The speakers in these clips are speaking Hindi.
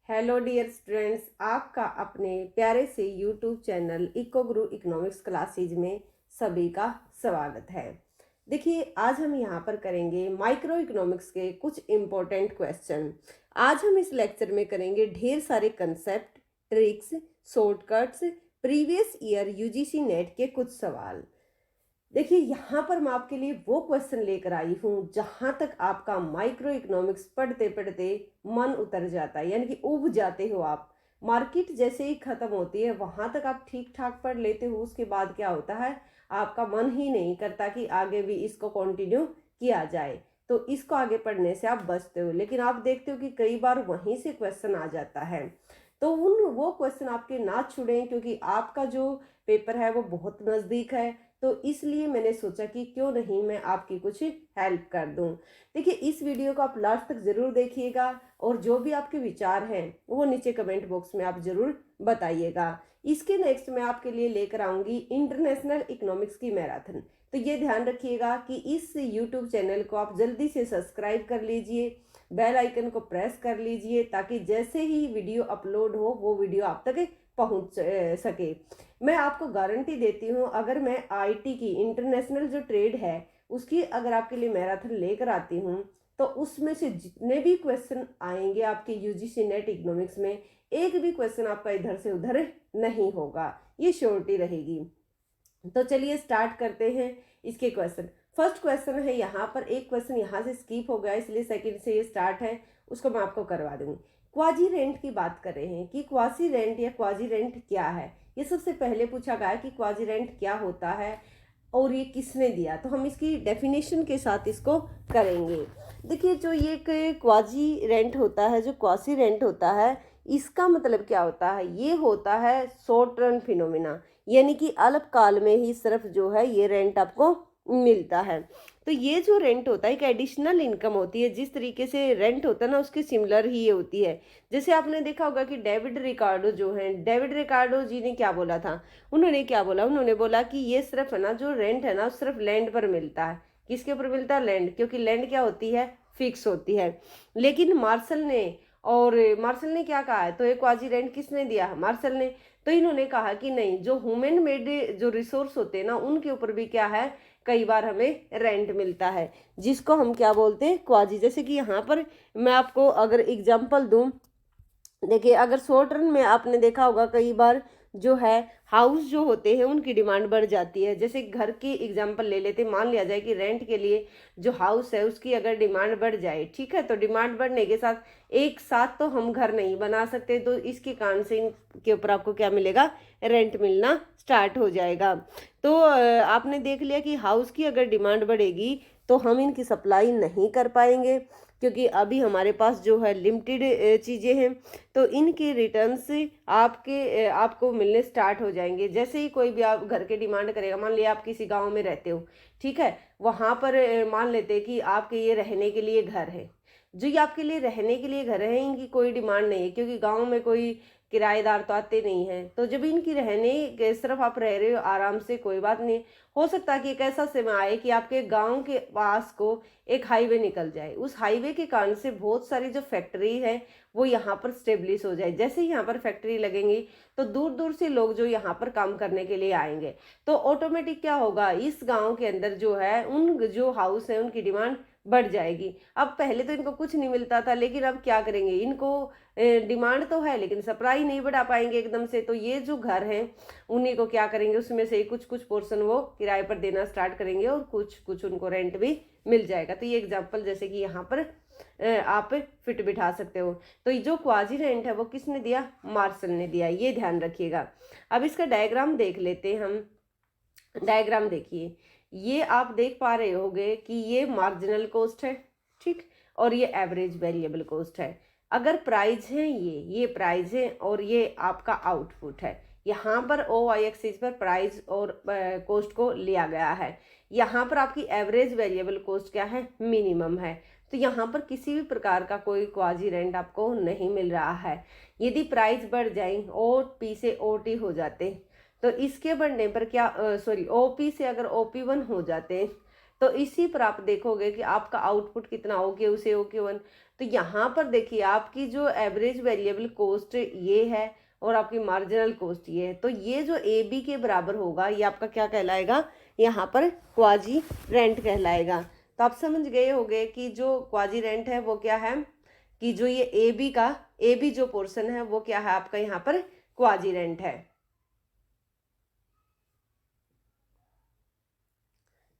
हेलो डियर स्टूडेंट्स, आपका अपने प्यारे से यूट्यूब चैनल इको गुरु इकोनॉमिक्स क्लासेज में सभी का स्वागत है। देखिए, आज हम यहाँ पर करेंगे माइक्रो इकोनॉमिक्स के कुछ इम्पोर्टेंट क्वेश्चन। आज हम इस लेक्चर में करेंगे ढेर सारे concept, tricks, shortcuts, previous year UGC net के कुछ सवाल। देखिए, यहाँ पर मैं आपके लिए वो क्वेश्चन लेकर आई हूँ जहाँ तक आपका माइक्रो इकोनॉमिक्स पढ़ते पढ़ते मन उतर जाता है, यानी कि उब जाते हो आप। मार्केट जैसे ही खत्म होती है वहां तक आप ठीक ठाक पढ़ लेते हो, उसके बाद क्या होता है, आपका मन ही नहीं करता कि आगे भी इसको कंटिन्यू किया जाए। तो इसको आगे पढ़ने से आप बचते हो, लेकिन आप देखते हो कि कई बार वहीं से क्वेश्चन आ जाता है। तो वो क्वेश्चन आपके ना छुड़ें, क्योंकि आपका जो पेपर है वो बहुत नज़दीक है। तो इसलिए मैंने सोचा कि क्यों नहीं मैं आपकी कुछ हेल्प कर दूं। देखिए, इस वीडियो को आप लास्ट तक ज़रूर देखिएगा और जो भी आपके विचार हैं वो नीचे कमेंट बॉक्स में आप ज़रूर बताइएगा। इसके नेक्स्ट मैं आपके लिए लेकर आऊँगी इंटरनेशनल इकोनॉमिक्स की मैराथन। तो ये ध्यान रखिएगा कि इस यूट्यूब चैनल को आप जल्दी से सब्सक्राइब कर लीजिए, बेल आइकन को प्रेस कर लीजिए, ताकि जैसे ही वीडियो अपलोड हो वो वीडियो आप तक पहुँच सके। मैं आपको गारंटी देती हूँ, अगर मैं आईटी की इंटरनेशनल जो ट्रेड है उसकी अगर आपके लिए मैराथन लेकर आती हूँ, तो उसमें से जितने भी क्वेश्चन आएंगे आपके यूजीसी नेट इकोनॉमिक्स में, एक भी क्वेश्चन आपका इधर से उधर नहीं होगा, ये श्योरिटी रहेगी। तो चलिए स्टार्ट करते हैं इसके क्वेश्चन। फर्स्ट क्वेश्चन है यहाँ पर, एक क्वेश्चन यहाँ से स्किप हो गया इसलिए सेकंड से ये स्टार्ट है, उसको मैं आपको करवा दूंगी। क्वाजी रेंट की बात कर रहे हैं कि क्वासी रेंट या क्वाजी रेंट क्या है। ये सबसे पहले पूछा गया है कि क्वाजी रेंट क्या होता है और ये किसने दिया। तो हम इसकी डेफिनेशन के साथ इसको करेंगे। देखिए, जो ये क्वाजी रेंट होता है, जो क्वासी रेंट होता है, इसका मतलब क्या होता है, ये होता है शॉर्ट रन फिनोमिना, यानी कि अल्पकाल में ही सिर्फ जो है ये रेंट आपको मिलता है। तो ये जो रेंट होता है एक एडिशनल इनकम होती है। जिस तरीके से रेंट होता है ना, उसके सिमिलर ही ये होती है। जैसे आपने देखा होगा कि डेविड रिकार्डो जो हैं, डेविड रिकार्डो जी ने क्या बोला था, उन्होंने क्या बोला, उन्होंने बोला कि ये सिर्फ है ना, जो रेंट है ना सिर्फ लैंड पर मिलता है। किसके ऊपर मिलता है? लैंड, क्योंकि लैंड क्या होती है, फिक्स होती है। लेकिन मार्शल ने क्या कहा है, तो ये क्वाजी रेंट किसने दिया है? मार्शल ने। तो इन्होंने कहा कि नहीं, जो ह्यूमन मेड जो रिसोर्स होते हैं ना, उनके ऊपर भी क्या है, कई बार हमें रेंट मिलता है, जिसको हम क्या बोलते हैं, क्वाजी। जैसे कि यहाँ पर मैं आपको अगर एग्जांपल दूं, देखिए, अगर शॉर्ट रन में आपने देखा होगा कई बार जो है हाउस जो होते हैं उनकी डिमांड बढ़ जाती है। जैसे घर की एग्जांपल ले लेते हैं, मान लिया जाए कि रेंट के लिए जो हाउस है उसकी अगर डिमांड बढ़ जाए, ठीक है, तो डिमांड बढ़ने के साथ एक साथ तो हम घर नहीं बना सकते, तो इसके कारण से इनके ऊपर आपको क्या मिलेगा, रेंट मिलना स्टार्ट हो जाएगा। तो आपने देख लिया कि हाउस की अगर डिमांड बढ़ेगी तो हम इनकी सप्लाई नहीं कर पाएंगे, क्योंकि अभी हमारे पास जो है लिमिटेड चीज़ें हैं। तो इनके रिटर्न्स आपको मिलने स्टार्ट हो जाएंगे। जैसे ही कोई भी आप घर के डिमांड करेगा, मान लिया आप किसी गांव में रहते हो, ठीक है, वहां पर मान लेते हैं कि आपके ये रहने के लिए घर है। जो ये आपके लिए रहने के लिए घर है, इनकी कोई डिमांड नहीं है, क्योंकि गांव में कोई किराएदार तो आते नहीं है। तो जब इनकी रहने के सिर्फ आप रह रहे हो आराम से, कोई बात नहीं। हो सकता है कि एक ऐसा समय आए कि आपके गांव के पास को एक हाईवे निकल जाए, उस हाईवे के कारण से बहुत सारी जो फैक्ट्री है वो यहाँ पर स्टेब्लिश हो जाए। जैसे ही यहाँ पर फैक्ट्री लगेंगी तो दूर दूर से लोग जो यहाँ पर काम करने के लिए आएंगे, तो ऑटोमेटिक क्या होगा, इस गांव के अंदर जो है उन जो हाउस है उनकी डिमांड बढ़ जाएगी। अब पहले तो इनको कुछ नहीं मिलता था, लेकिन अब क्या करेंगे, इनको डिमांड तो है लेकिन सप्लाई नहीं बढ़ा पाएंगे एकदम से। तो ये जो घर हैं उन्हीं को क्या करेंगे, उसमें से कुछ कुछ पोर्शन वो किराए पर देना स्टार्ट करेंगे और कुछ कुछ उनको रेंट भी मिल जाएगा। तो ये एग्जांपल जैसे कि यहाँ पर आप फिट बिठा सकते हो। तो जो क्वाजी रेंट है वो किसने दिया, मार्शल ने दिया, ये ध्यान रखिएगा। अब इसका डायग्राम देख लेते हैं हम। डायग्राम देखिए, ये आप देख पा रहे होंगे कि ये मार्जिनल कॉस्ट है, ठीक, और ये एवरेज वेरिएबल कॉस्ट है। अगर प्राइस है, ये प्राइस है और ये आपका आउटपुट है। यहाँ पर ओ वाई एक्सिस पर प्राइस और कॉस्ट को लिया गया है। यहाँ पर आपकी एवरेज वेरिएबल कॉस्ट क्या है, मिनिमम है। तो यहाँ पर किसी भी प्रकार का कोई क्वाजी रेंट आपको नहीं मिल रहा है। यदि प्राइस बढ़ जाए, ओ पी से ओ टी हो जाते, तो इसके बढ़ने पर क्या, सॉरी, ओपी से अगर OP1 हो जाते हैं, तो इसी पर आप देखोगे कि आपका आउटपुट कितना ओके उसे ओके वन। तो यहाँ पर देखिए आपकी जो एवरेज वेरिएबल कॉस्ट ये है और आपकी मार्जिनल कॉस्ट ये है, तो ये जो ए बी के बराबर होगा ये आपका क्या कहलाएगा, यहाँ पर क्वाजी रेंट कहलाएगा। तो आप समझ गए होंगे कि जो क्वाजी रेंट है वो क्या है, कि जो ये ए बी जो पोर्शन है वो क्या है आपका यहाँ पर क्वाजी रेंट है।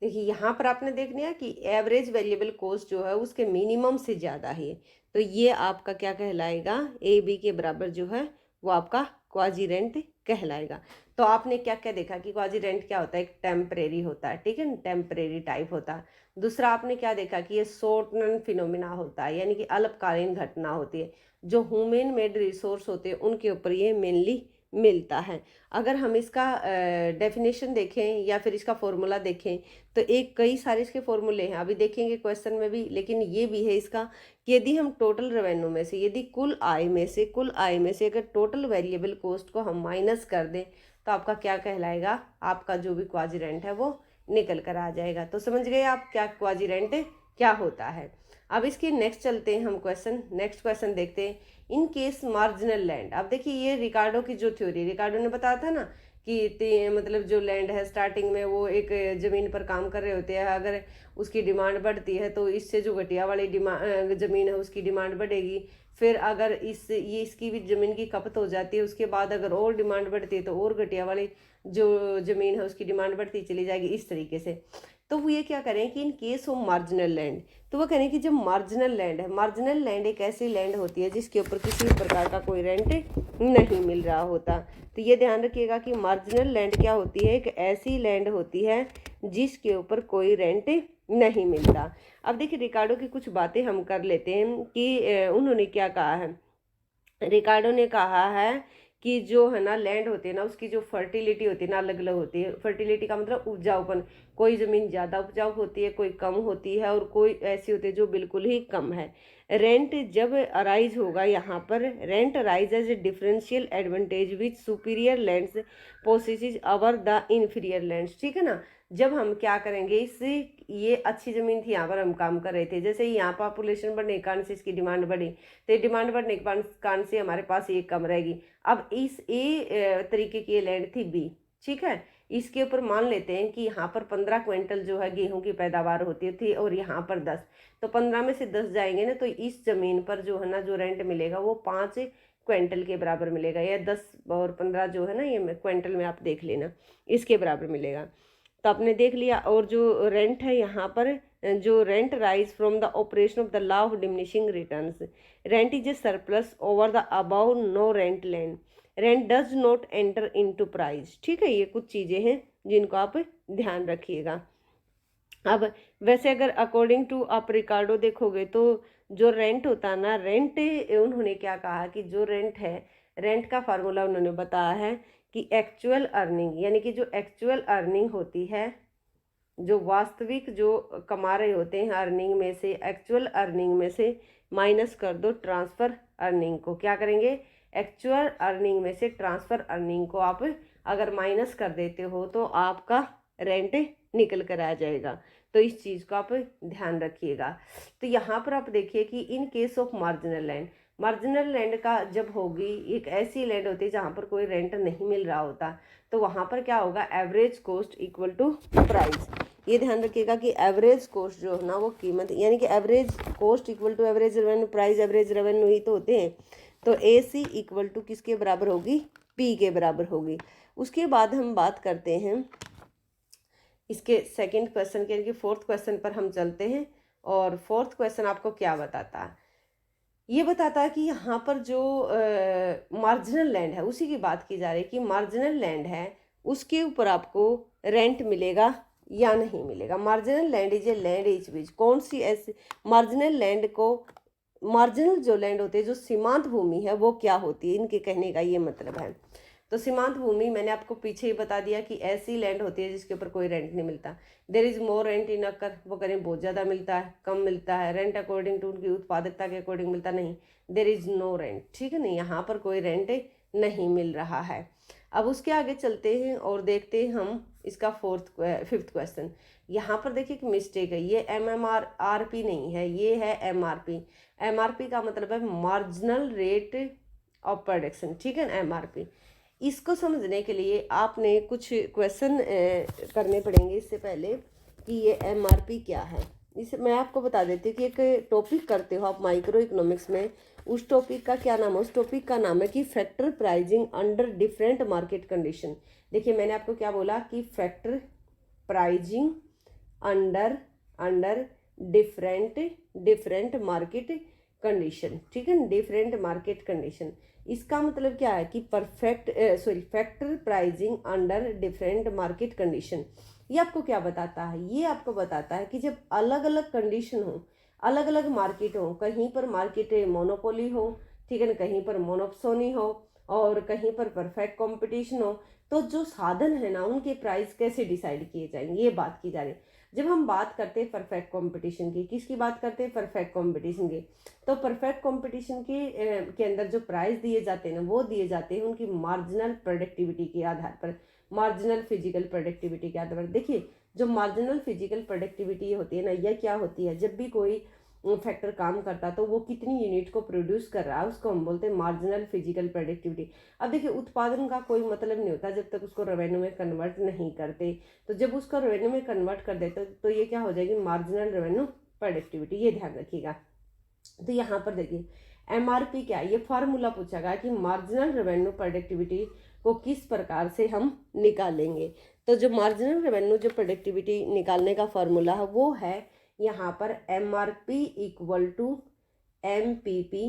देखिए यहाँ पर आपने देख लिया कि एवरेज वेरिएबल कॉस्ट जो है उसके मिनिमम से ज़्यादा है, तो ये आपका क्या कहलाएगा, ए बी के बराबर जो है वो आपका क्वाजी रेंट कहलाएगा। तो आपने क्या क्या देखा कि क्वाजी रेंट क्या होता है, एक टेम्परेरी होता है, ठीक है, टेम्परेरी टाइप होता है। दूसरा आपने क्या देखा कि ये शॉर्ट टर्म फिनोमिना होता है, यानी कि अल्पकालीन घटना होती है। जो ह्यूमन मेड रिसोर्स होते हैं उनके ऊपर ये मेनली मिलता है। अगर हम इसका डेफिनेशन देखें या फिर इसका फॉर्मूला देखें तो एक कई सारे इसके फॉर्मूले हैं, अभी देखेंगे क्वेश्चन में भी, लेकिन ये भी है इसका कि यदि हम टोटल रेवेन्यू में से, यदि कुल आय में से अगर टोटल वेरिएबल कॉस्ट को हम माइनस कर दें तो आपका क्या कहलाएगा, आपका जो भी क्वाजी रेंट है वो निकल कर आ जाएगा। तो समझ गए आप क्या क्वाजी रेंट क्या होता है। अब इसके नेक्स्ट चलते हैं हम नेक्स्ट क्वेश्चन देखते हैं। इन केस मार्जिनल लैंड, अब देखिए ये रिकार्डो की जो थ्योरी, रिकार्डो ने बताया था ना कि मतलब जो लैंड है स्टार्टिंग में वो एक ज़मीन पर काम कर रहे होते हैं, अगर उसकी डिमांड बढ़ती है तो इससे जो घटिया वाली ज़मीन है उसकी डिमांड बढ़ेगी। फिर अगर इसकी भी ज़मीन की खपत हो जाती है, उसके बाद अगर और डिमांड बढ़ती है तो और घटिया वाली जो ज़मीन है उसकी डिमांड बढ़ती चली जाएगी, इस तरीके से। तो वो ये क्या करें कि in case of marginal land, तो वो करें कि जब मार्जिनल लैंड है, मार्जिनल लैंड एक ऐसी लैंड होती है जिसके ऊपर किसी भी प्रकार का कोई रेंट नहीं मिल रहा होता। तो ये ध्यान रखिएगा कि मार्जिनल लैंड क्या होती है, एक ऐसी लैंड होती है जिसके ऊपर कोई रेंट नहीं मिलता। अब देखिए रिकार्डो की कुछ बातें हम कर लेते हैं कि उन्होंने क्या कहा है। रिकार्डो ने कहा है कि जो है ना लैंड होती है ना उसकी जो फर्टिलिटी होती है ना अलग अलग होती है। फर्टिलिटी का मतलब उपजाऊपन, कोई ज़मीन ज़्यादा उपजाऊ होती है, कोई कम होती है, और कोई ऐसी होती है जो बिल्कुल ही कम है। रेंट जब अराइज होगा, यहाँ पर rent arise as a differential advantage which superior lands possesses over the inferior lands, ठीक है ना। जब हम क्या करेंगे, इससे ये अच्छी ज़मीन थी, यहाँ पर हम काम कर रहे थे, जैसे यहाँ पॉपुलेशन बढ़ने के कारण से इसकी डिमांड बढ़ी, तो डिमांड बढ़ने के कारण से हमारे पास ये कम रहेगी। अब इस ए तरीके की लैंड थी बी, ठीक है, इसके ऊपर मान लेते हैं कि यहाँ पर 15 क्विंटल जो है गेहूं की पैदावार होती थी और यहाँ पर 10, तो 15 में से 10 जाएंगे ना, तो इस जमीन पर जो है ना जो रेंट मिलेगा वो 5 क्विंटल के बराबर मिलेगा, या 10 और 15 जो है ना ये क्विंटल में आप देख लेना, इसके बराबर मिलेगा। तो आपने देख लिया। और जो रेंट है यहाँ पर, जो rent rise from the operation of the law of diminishing returns, rent is a surplus over the above no rent land, rent does not enter into price, ठीक है। ये कुछ चीज़ें हैं जिनको आप ध्यान रखिएगा। अब वैसे अगर अकॉर्डिंग टू आप रिकार्डो देखोगे तो जो रेंट होता है ना, रेंट उन्होंने क्या कहा कि जो रेंट है, रेंट का फार्मूला उन्होंने बताया है कि एक्चुअल अर्निंग, यानी कि जो एक्चुअल अर्निंग होती है, जो वास्तविक जो कमा रहे होते हैं अर्निंग में से, एक्चुअल अर्निंग में से माइनस कर दो ट्रांसफ़र अर्निंग को। क्या करेंगे, एक्चुअल अर्निंग में से ट्रांसफ़र अर्निंग को आप अगर माइनस कर देते हो तो आपका रेंट निकल कर आ जाएगा। तो इस चीज़ को आप ध्यान रखिएगा। तो यहाँ पर आप देखिए कि in case of marginal land, marginal land का जब होगी, एक ऐसी लैंड होती है जहाँ पर कोई रेंट नहीं मिल रहा होता, तो वहाँ पर क्या होगा, average cost equal to price. ये ध्यान रखिएगा कि एवरेज कॉस्ट जो है ना वो कीमत, यानी कि average cost equal to average revenue, price average revenue ही तो होते हैं। तो ए सी इक्वल टू किसके बराबर होगी, पी के बराबर होगी। उसके बाद हम बात करते हैं इसके सेकंड क्वेश्चन के, यानी कि फोर्थ क्वेश्चन पर हम चलते हैं। और फोर्थ क्वेश्चन आपको क्या बताता है, ये बताता है कि यहाँ पर जो मार्जिनल लैंड है उसी की बात की जा रही है कि मार्जिनल लैंड है उसके ऊपर आपको रेंट मिलेगा या नहीं मिलेगा। Marginal land is a land each which, कौन सी ऐसी मार्जिनल लैंड को, मार्जिनल जो लैंड होती है, जो सीमांत भूमि है वो क्या होती है, इनके कहने का ये मतलब है। तो सीमांत भूमि मैंने आपको पीछे ही बता दिया कि ऐसी लैंड होती है जिसके ऊपर कोई रेंट नहीं मिलता। देर इज मोर रेंट इन अकर, वो करें बहुत ज़्यादा मिलता है, कम मिलता है, रेंट अकॉर्डिंग टू उनकी उत्पादकता के अकॉर्डिंग मिलता नहीं, देर इज नो रेंट, ठीक है नहीं, यहाँ पर कोई रेंट नहीं मिल रहा है। अब उसके आगे चलते हैं और देखते हैं हम इसका फिफ्थ क्वेश्चन। यहाँ पर देखिए एक मिस्टेक है, ये MMRP नहीं है, ये है MRP। MRP का मतलब है मार्जिनल रेट ऑफ प्रोडक्शन, ठीक है ना, MRP। इसको समझने के लिए आपने कुछ क्वेश्चन करने पड़ेंगे इससे पहले कि ये MRP क्या है। इसे मैं आपको बता देती हूँ कि एक टॉपिक करते हो आप माइक्रो इकोनॉमिक्स में, उस टॉपिक का क्या नाम है, उस टॉपिक का नाम है कि factor pricing under different market condition. देखिए मैंने आपको क्या बोला कि factor pricing under under different market condition, ठीक है, डिफरेंट मार्केट कंडीशन। इसका मतलब क्या है कि factor pricing under different market condition. ये आपको क्या बताता है, ये आपको बताता है कि जब अलग अलग कंडीशन हो, अलग अलग मार्केट हो, कहीं पर मार्केट मोनोपोली हो, ठीक है ना, कहीं पर मोनोप्सोनी हो और कहीं पर परफेक्ट कंपटीशन हो, तो जो साधन है ना उनके प्राइस कैसे डिसाइड किए जाएंगे, ये बात की जा रही है। जब हम बात करते हैं परफेक्ट कंपटीशन की, किसकी बात करते हैं, परफेक्ट कंपटीशन की, तो परफेक्ट कंपटीशन के अंदर जो प्राइस दिए जाते हैं ना, वो दिए जाते हैं उनकी मार्जिनल प्रोडक्टिविटी के आधार पर, मार्जिनल फिजिकल प्रोडक्टिविटी के आधार पर। देखिए जो मार्जिनल फिजिकल प्रोडक्टिविटी होती है ना, यह क्या होती है, जब भी कोई फैक्टर काम करता है तो वो कितनी यूनिट को प्रोड्यूस कर रहा है उसको हम बोलते हैं मार्जिनल फिजिकल प्रोडक्टिविटी। अब देखिए उत्पादन का कोई मतलब नहीं होता जब तक उसको रेवेन्यू में कन्वर्ट नहीं करते, तो जब उसको रेवेन्यू में कन्वर्ट कर देते तो ये क्या हो जाएगी, मार्जिनल रेवेन्यू प्रोडक्टिविटी, ये ध्यान रखिएगा। तो यहाँ पर देखिए MRP क्या है, ये फार्मूला पूछा गया कि मार्जिनल रेवेन्यू प्रोडक्टिविटी को किस प्रकार से हम निकालेंगे। तो जो मार्जिनल रेवेन्यू जो प्रोडक्टिविटी निकालने का फार्मूला है वो है यहाँ पर MRP equal to MPP,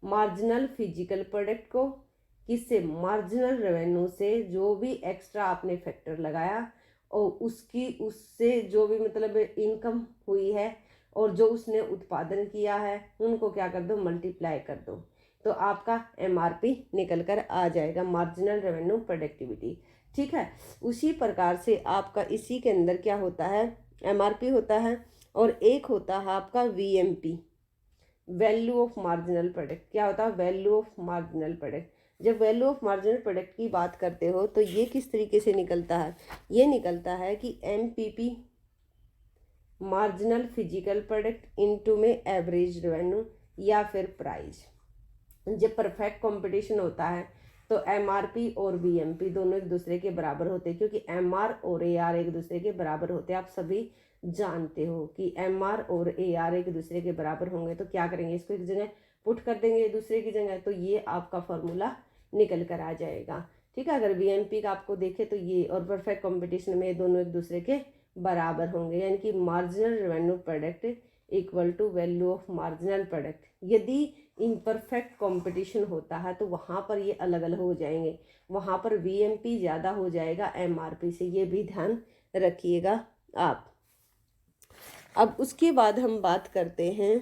marginal physical product को किससे, मार्जिनल रेवेन्यू से, जो भी एक्स्ट्रा आपने फैक्टर लगाया और उससे जो भी मतलब इनकम हुई है और जो उसने उत्पादन किया है उनको क्या कर दो, मल्टीप्लाई कर दो, तो आपका MRP निकल कर आ जाएगा, मार्जिनल रेवेन्यू प्रोडक्टिविटी, ठीक है। उसी प्रकार से आपका इसी के अंदर क्या होता है, MRP होता है और एक होता है आपका VMP, value of marginal product. क्या होता है, वैल्यू ऑफ मार्जिनल प्रोडक्ट। जब वैल्यू ऑफ मार्जिनल प्रोडक्ट की बात करते हो तो ये किस तरीके से निकलता है, ये निकलता है कि MPP marginal physical product into में एवरेज रेवेन्यू या फिर प्राइस। जब परफेक्ट कंपटीशन होता है तो MRP और VMP दोनों एक दूसरे के बराबर होते हैं, क्योंकि MR और AR एक दूसरे के बराबर होते हैं। आप सभी जानते हो कि MR और AR एक दूसरे के बराबर होंगे तो क्या करेंगे, इसको एक जगह पुट कर देंगे दूसरे की जगह, तो ये आपका फॉर्मूला निकल कर आ जाएगा, ठीक है। अगर VMP का आपको देखे तो ये और परफेक्ट कंपटीशन में दोनों एक दूसरे के बराबर होंगे, यानी कि marginal revenue product equal to value of marginal product. यदि इम्परफेक्ट कंपटीशन होता है तो वहाँ पर ये अलग अलग हो जाएंगे, वहाँ पर VMP ज़्यादा हो जाएगा MRP से, ये भी ध्यान रखिएगा आप। अब उसके बाद हम बात करते हैं,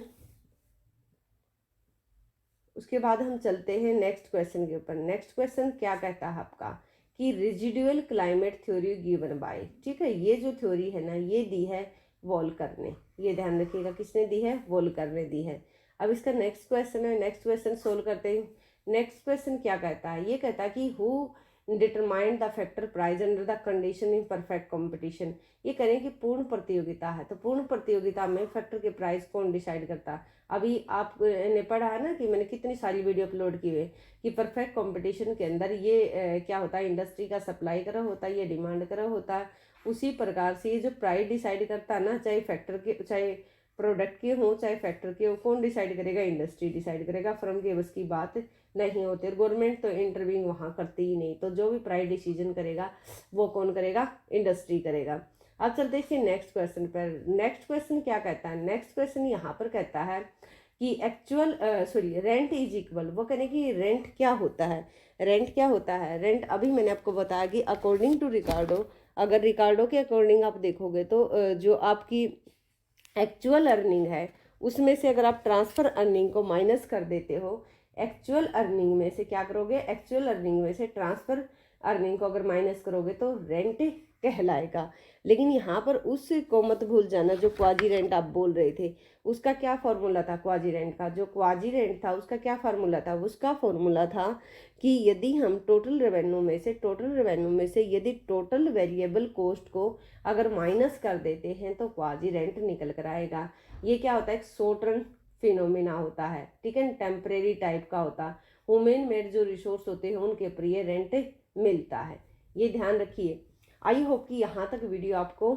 उसके बाद हम चलते हैं नेक्स्ट क्वेश्चन के ऊपर। नेक्स्ट क्वेश्चन क्या कहता है आपका कि residual climate theory given by, ठीक है। ये जो थ्योरी है ना ये दी है वॉल्कर ने, ये ध्यान रखिएगा किसने दी है, वॉल्कर ने दी है। अब इसका नेक्स्ट क्वेश्चन है, नेक्स्ट क्वेश्चन सोल्व करते हैं। नेक्स्ट क्वेश्चन क्या कहता है, ये कहता है कि who determined the factor price under the condition in perfect competition. ये करें कि पूर्ण प्रतियोगिता है, तो पूर्ण प्रतियोगिता में फैक्टर के प्राइस कौन डिसाइड करता है। अभी आपने पढ़ा है ना कि मैंने कितनी सारी वीडियो अपलोड की हुई कि परफेक्ट कंपटीशन के अंदर ये क्या होता है, इंडस्ट्री का सप्लाई करा होता है, ये डिमांड करा होता है। उसी प्रकार से ये जो प्राइस डिसाइड करता है ना, चाहे फैक्टर के, चाहे प्रोडक्ट के हो चाहे फैक्टर के हो, कौन डिसाइड करेगा, इंडस्ट्री डिसाइड करेगा। फर्म के बस की बात नहीं होती, गवर्नमेंट तो इंटरव्यूइंग वहाँ करती ही नहीं, तो जो भी प्राइस डिसीजन करेगा वो कौन करेगा, इंडस्ट्री करेगा। अब चलते हैं नेक्स्ट क्वेश्चन पर। नेक्स्ट क्वेश्चन क्या कहता है, नेक्स्ट क्वेश्चन यहाँ पर कहता है कि एक्चुअल रेंट इज इक्वल, वो कहने कि रेंट क्या होता है, रेंट क्या होता है। रेंट अभी मैंने आपको बताया कि अकॉर्डिंग टू रिकार्डो, अगर रिकार्डो के अकॉर्डिंग आप देखोगे तो जो आपकी एक्चुअल अर्निंग है उसमें से अगर आप ट्रांसफ़र अर्निंग को माइनस कर देते हो, एक्चुअल अर्निंग में से क्या करोगे, एक्चुअल अर्निंग में से ट्रांसफ़र अर्निंग को अगर माइनस करोगे तो रेंट कहलाएगा। लेकिन यहाँ पर उस को मत भूल जाना जो क्वाजी रेंट आप बोल रहे थे, उसका क्या फॉर्मूला था। क्वाजी रेंट का जो क्वाजी रेंट था उसका क्या फार्मूला था, उसका फॉर्मूला था कि यदि हम टोटल रेवेन्यू में से यदि टोटल वेरिएबल कॉस्ट को अगर माइनस कर देते हैं तो क्वाजी रेंट निकल कर आएगा। ये क्या होता है, एक शॉर्ट रन फिनोमिना होता है, ठीक है, टेम्परेरी टाइप का होता है। वुमेन मेड जो रिसोर्स होते हैं उनके प्रिय रेंट मिलता है, ये ध्यान रखिए। आई होप कि यहाँ तक वीडियो आपको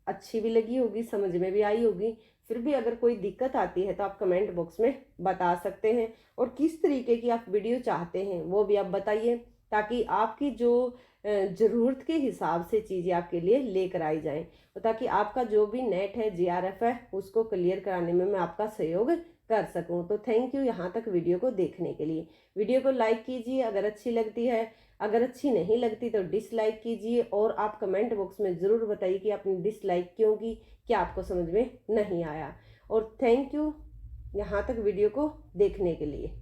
अच्छी भी लगी होगी, समझ में भी आई होगी। फिर भी अगर कोई दिक्कत आती है तो आप कमेंट बॉक्स में बता सकते हैं, और किस तरीके की आप वीडियो चाहते हैं वो भी आप बताइए, ताकि आपकी जो ज़रूरत के हिसाब से चीज़ें आपके लिए लेकर आई जाएं, और ताकि आपका जो भी नेट है जीआरएफ है उसको क्लियर कराने में मैं आपका सहयोग कर सकूं। तो थैंक यू यहाँ तक वीडियो को देखने के लिए। वीडियो को लाइक कीजिए अगर अच्छी लगती है, अगर अच्छी नहीं लगती तो डिसलाइक कीजिए, और आप कमेंट बॉक्स में ज़रूर बताइए कि आपने डिसलाइक क्यों की, क्या आपको समझ में नहीं आया। और थैंक यू यहाँ तक वीडियो को देखने के लिए।